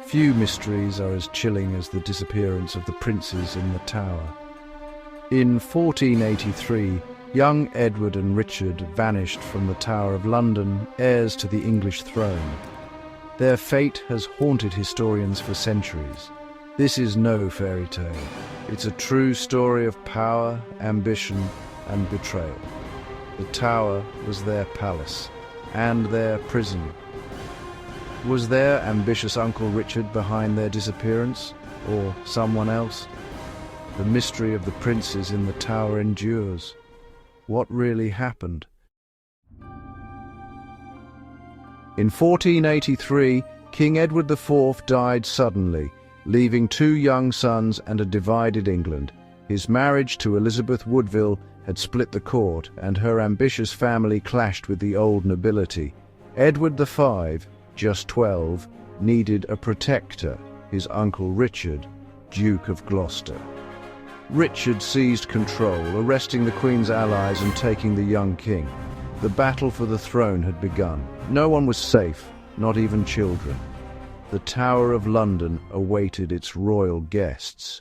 Few mysteries are as chilling as the disappearance of the princes in the Tower. In 1483, young Edward and Richard vanished from the Tower of London, heirs to the English throne. Their fate has haunted historians for centuries. This is no fairy tale. It's a true story of power, ambition, and betrayal. The Tower was their palace, and their prison. Was their ambitious Uncle Richard behind their disappearance, or someone else? The mystery of the princes in the Tower endures. What really happened? In 1483, King Edward IV died suddenly, leaving 2 young sons and a divided England. His marriage to Elizabeth Woodville had split the court, and her ambitious family clashed with the old nobility. Edward V, just 12, needed a protector, his uncle Richard, Duke of Gloucester. Richard seized control, arresting the Queen's allies and taking the young king. The battle for the throne had begun. No one was safe, not even children. The Tower of London awaited its royal guests.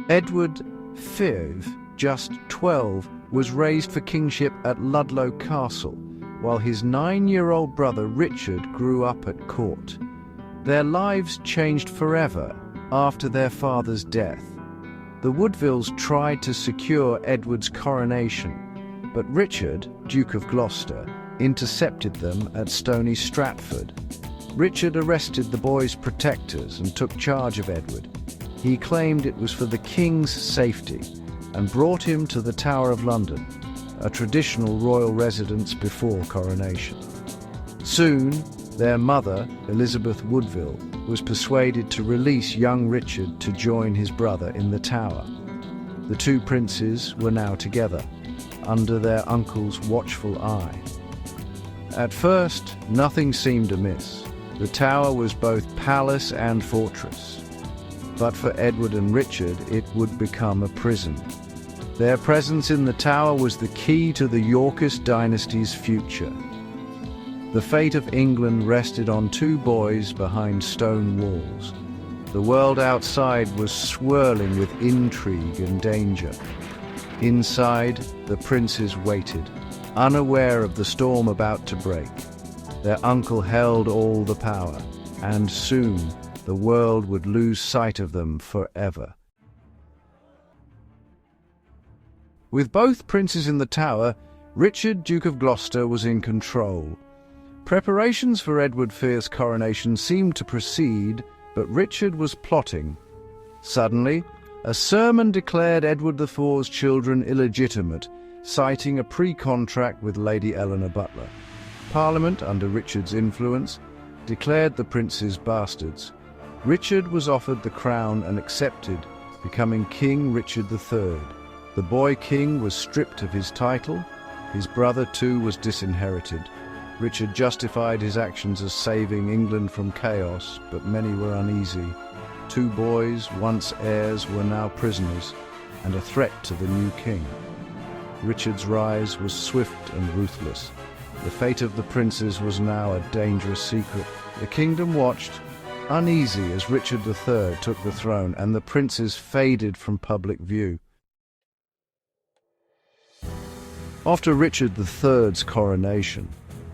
Edward V, just 12, was raised for kingship at Ludlow Castle, while his 9-year-old brother Richard grew up at court. Their lives changed forever after their father's death. The Woodvilles tried to secure Edward's coronation, but Richard, Duke of Gloucester, intercepted them at Stony Stratford. Richard arrested the boy's protectors and took charge of Edward. He claimed it was for the king's safety and brought him to the Tower of London, a traditional royal residence before coronation. Soon, their mother, Elizabeth Woodville, was persuaded to release young Richard to join his brother in the Tower. The 2 princes were now together, under their uncle's watchful eye. At first, nothing seemed amiss. The Tower was both palace and fortress. But for Edward and Richard, it would become a prison. Their presence in the Tower was the key to the Yorkist dynasty's future. The fate of England rested on 2 boys behind stone walls. The world outside was swirling with intrigue and danger. Inside, the princes waited, unaware of the storm about to break. Their uncle held all the power, and soon the world would lose sight of them forever. With both princes in the Tower, Richard, Duke of Gloucester, was in control. Preparations for Edward V's coronation seemed to proceed, but Richard was plotting. Suddenly, a sermon declared Edward IV's children illegitimate, citing a pre-contract with Lady Eleanor Butler. Parliament, under Richard's influence, declared the princes bastards. Richard was offered the crown and accepted, becoming King Richard III. The boy king was stripped of his title. His brother, too, was disinherited. Richard justified his actions as saving England from chaos, but many were uneasy. 2 boys, once heirs, were now prisoners, and a threat to the new king. Richard's rise was swift and ruthless. The fate of the princes was now a dangerous secret. The kingdom watched, uneasy, as Richard III took the throne, and the princes faded from public view. After Richard III's coronation,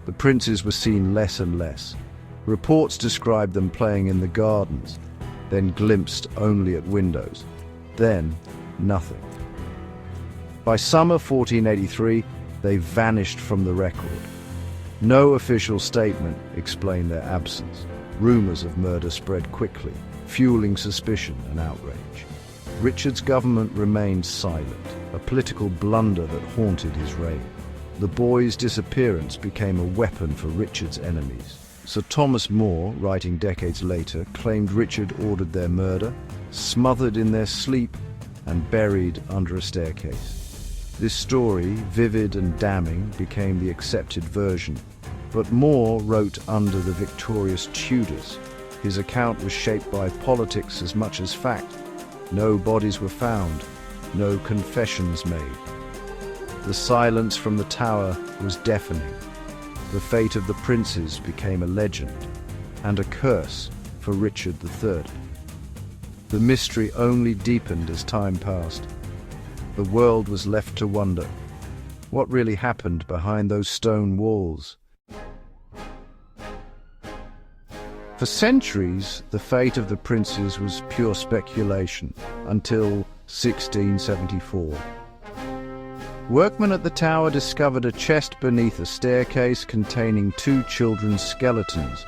the princes were seen less and less. Reports described them playing in the gardens, then glimpsed only at windows, then nothing. By summer 1483, they vanished from the record. No official statement explained their absence. Rumors of murder spread quickly, fueling suspicion and outrage. Richard's government remained silent, a political blunder that haunted his reign. The boy's disappearance became a weapon for Richard's enemies. Sir Thomas More, writing decades later, claimed Richard ordered their murder, smothered in their sleep, and buried under a staircase. This story, vivid and damning, became the accepted version. But More wrote under the victorious Tudors. His account was shaped by politics as much as fact. No bodies were found, no confessions made. The silence from the Tower was deafening. the fate of the princes became a legend and a curse for Richard III. The mystery only deepened as time passed. The world was left to wonder, what really happened behind those stone walls? For centuries, the fate of the princes was pure speculation, until 1674. Workmen at the tower discovered a chest beneath a staircase containing 2 children's skeletons.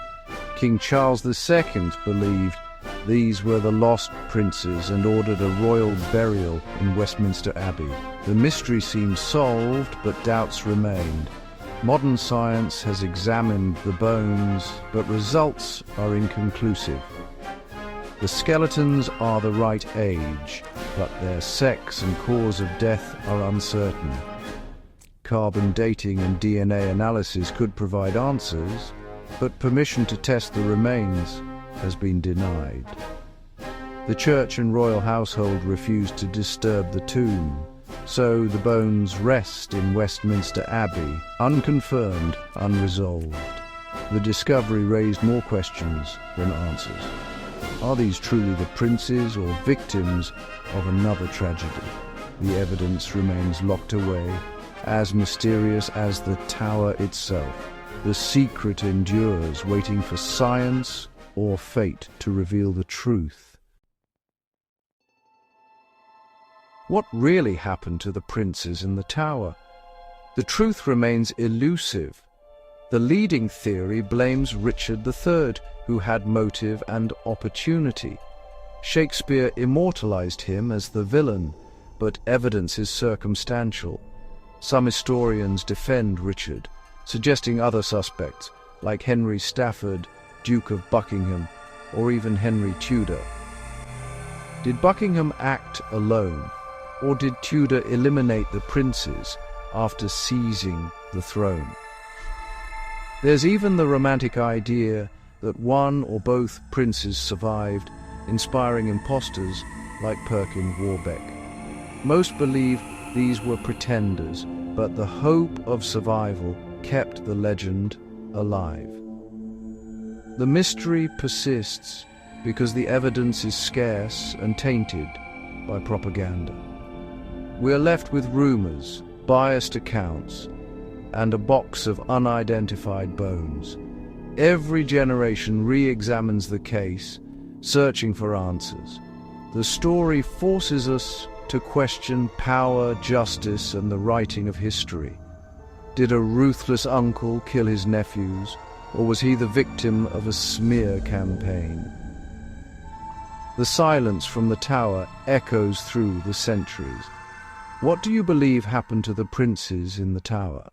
King Charles II believed these were the lost princes and ordered a royal burial in Westminster Abbey. The mystery seemed solved, but doubts remained. Modern science has examined the bones, but results are inconclusive. The skeletons are the right age, but their sex and cause of death are uncertain. Carbon dating and DNA analysis could provide answers, but permission to test the remains has been denied. The church and royal household refused to disturb the tomb, so the bones rest in Westminster Abbey, unconfirmed, unresolved. The discovery raised more questions than answers. Are these truly the princes or victims of another tragedy? The evidence remains locked away, as mysterious as the tower itself. The secret endures, waiting for science or fate to reveal the truth. What really happened to the princes in the tower? The truth remains elusive. The leading theory blames Richard III, who had motive and opportunity. Shakespeare immortalized him as the villain, but evidence is circumstantial. Some historians defend Richard, suggesting other suspects, like Henry Stafford, Duke of Buckingham, or even Henry Tudor. Did Buckingham act alone, or did Tudor eliminate the princes after seizing the throne? There's even the romantic idea that one or both princes survived, inspiring impostors like Perkin Warbeck. Most believe these were pretenders, but the hope of survival kept the legend alive. The mystery persists because the evidence is scarce and tainted by propaganda. We're left with rumors, biased accounts, and a box of unidentified bones. Every generation re-examines the case, searching for answers. The story forces us to question power, justice, and the writing of history. Did a ruthless uncle kill his nephews, or was he the victim of a smear campaign? The silence from the tower echoes through the centuries. What do you believe happened to the princes in the tower?